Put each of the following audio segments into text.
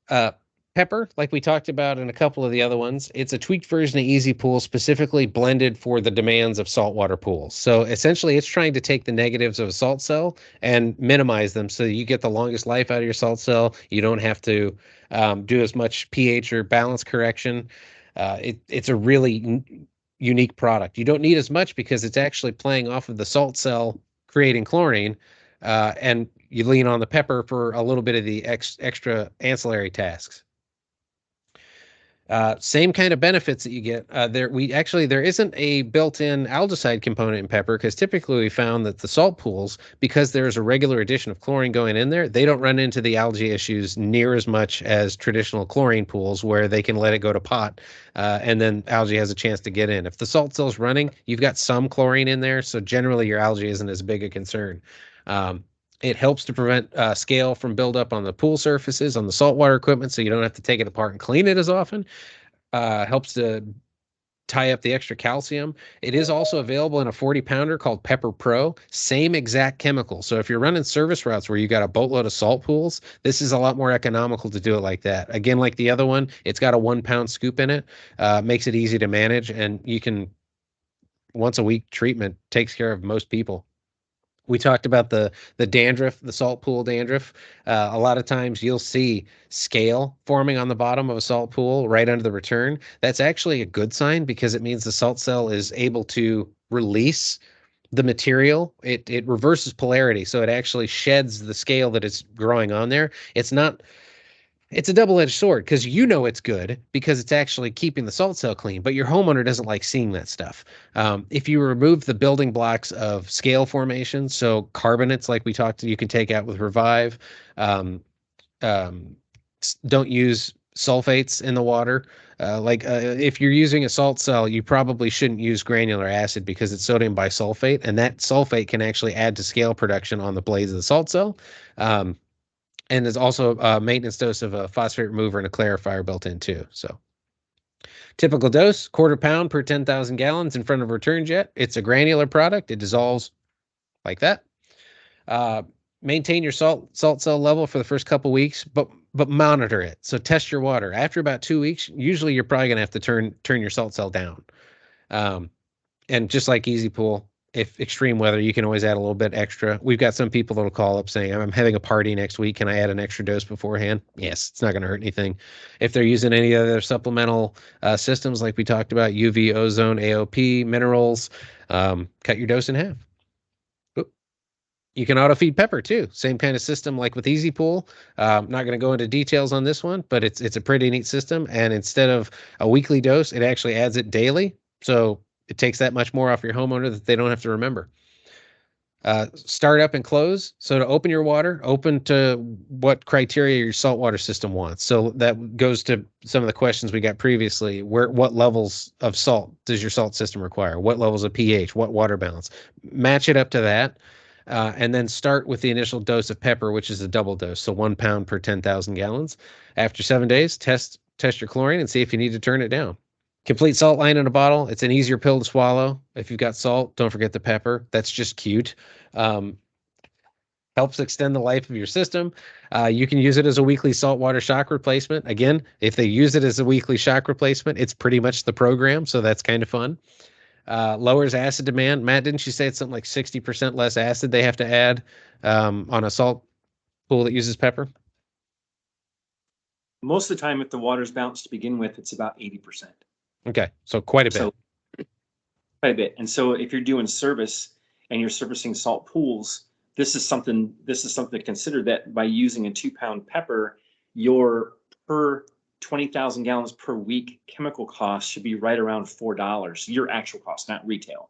Uh, Pepper, like we talked about in a couple of the other ones, it's a tweaked version of Easy Pool, specifically blended for the demands of saltwater pools. So essentially, it's trying to take the negatives of a salt cell and minimize them so you get the longest life out of your salt cell. You don't have to do as much pH or balance correction. It's a really unique product. You don't need as much because it's actually playing off of the salt cell creating chlorine, and you lean on the pepper for a little bit of the extra ancillary tasks. Same kind of benefits that you get there isn't a built-in algicide component in pepper, because typically we found that the salt pools, because there's a regular addition of chlorine going in there, they don't run into the algae issues near as much as traditional chlorine pools, where they can let it go to pot, and then algae has a chance to get in. If the salt cell's running, you've got some chlorine in there, so generally your algae isn't as big a concern. It helps to prevent scale from buildup on the pool surfaces, on the saltwater equipment, so you don't have to take it apart and clean it as often. Helps to tie up the extra calcium. It is also available in a 40-pounder called Pepper Pro. Same exact chemical. So if you're running service routes where you got a boatload of salt pools, this is a lot more economical to do it like that. Again, like the other one, it's got a 1-pound scoop in it. Makes it easy to manage, and you can, once a week treatment takes care of most people. We talked about the dandruff, the salt pool dandruff. A lot of times you'll see scale forming on the bottom of a salt pool right under the return. That's actually a good sign, because it means the salt cell is able to release the material. It reverses polarity, so it actually sheds the scale that it's growing on there. It's a double-edged sword, because you know it's good because it's actually keeping the salt cell clean, but your homeowner doesn't like seeing that stuff. If you remove the building blocks of scale formation, so carbonates like we talked to, you can take out with Revive. Um, don't use sulfates in the water. If you're using a salt cell, you probably shouldn't use granular acid, because it's sodium bisulfate, and that sulfate can actually add to scale production on the blades of the salt cell. And there's also a maintenance dose of a phosphate remover and a clarifier built in too. So typical dose, 1/4 pound per 10,000 gallons in front of a return jet. It's a granular product. It dissolves like that. Uh, Maintain your salt cell level for the first couple weeks, but monitor it. So test your water. After about 2 weeks, usually you're probably gonna have to turn your salt cell down. And just like Easy Pool, if extreme weather, you can always add a little bit extra. We've got some people that'll call up saying, I'm having a party next week. Can I add an extra dose beforehand? Yes, it's not going to hurt anything. If they're using any other supplemental systems, like we talked about, UV, ozone, AOP, minerals, cut your dose in half. Oop. You can auto feed pepper too. Same kind of system like with Easy Pool. Not going to go into details on this one, but it's a pretty neat system. And instead of a weekly dose, it actually adds it daily. So it takes that much more off your homeowner that they don't have to remember. Start up and close. So to open your water, open to what criteria your saltwater system wants. So that goes to some of the questions we got previously. What levels of salt does your salt system require? What levels of pH? What water balance? Match it up to that. And then start with the initial dose of pepper, which is a double dose, so 1 pound per 10,000 gallons. After 7 days, test your chlorine and see if you need to turn it down. Complete salt line in a bottle. It's an easier pill to swallow. If you've got salt, don't forget the pepper. That's just cute. Helps extend the life of your system. You can use it as a weekly saltwater shock replacement. Again, if they use it as a weekly shock replacement, it's pretty much the program, so that's kind of fun. Lowers acid demand. Matt, didn't you say it's something like 60% less acid they have to add on a salt pool that uses pepper? Most of the time, if the water's balanced to begin with, it's about 80%. Okay, so quite a bit. So quite a bit. And so if you're doing service and you're servicing salt pools, this is something to consider, that by using a 2-pound pepper, your per 20,000 gallons per week chemical cost should be right around $4, your actual cost, not retail.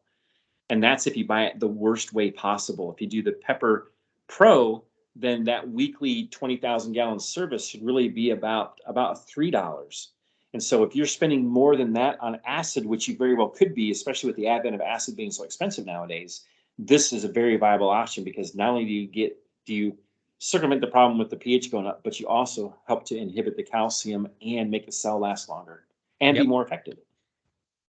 And that's if you buy it the worst way possible. If you do the Pepper Pro, then that weekly 20,000 gallon service should really be about $3. And so if you're spending more than that on acid, which you very well could be, especially with the advent of acid being so expensive nowadays, this is a very viable option, because not only do you circumvent the problem with the pH going up, but you also help to inhibit the calcium and make the cell last longer and be more effective.